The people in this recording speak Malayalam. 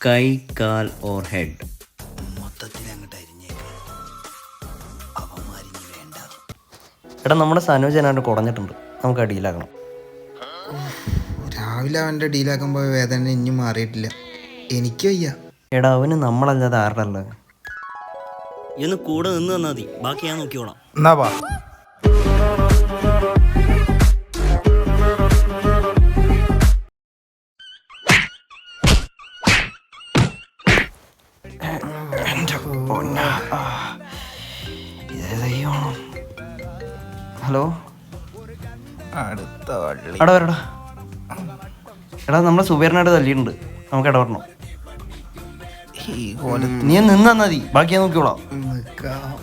കൈ, കാൽ ഓർ ഹെഡ്. മൊത്തത്തിൽ അങ്ങോട്ട് അരിഞ്ഞേക്ക്. അവന്മാരിനി വേണ്ട. എടാ നമ്മുടെ സനോജനാണ്ട് കുടഞ്ഞിട്ടുണ്ട്, നമുക്ക് ആ ഡീലാക്കണം. രാവിലെ അവൻ്റെ ഡീലാക്കുമ്പോൾ വേദന ഇനിയും മാറിയിട്ടില്ല. എനിക്ക് വയ്യ. എടാ അവന് നമ്മളല്ലാതെ ആരുടെ അല്ല. ഇന്ന് കൂടെ നിന്ന് തന്നാൽ മതി, ബാക്കി ഞാൻ നോക്കിക്കോളാം. എന്നാ വാ. ഹലോ, അടുത്ത വള്ളി. എടാ വരടാ. എടാ നമ്മളെ സുബേറിനായിട്ട് തല്ലിയിട്ടുണ്ട്, നമുക്ക് ഇടപെടണം. ഈ കോലത്ത് നീ നിന്ന് തന്നാ മതി, ബാക്കി ഞാൻ നോക്കിക്കോളാം. നിൽക്കാം.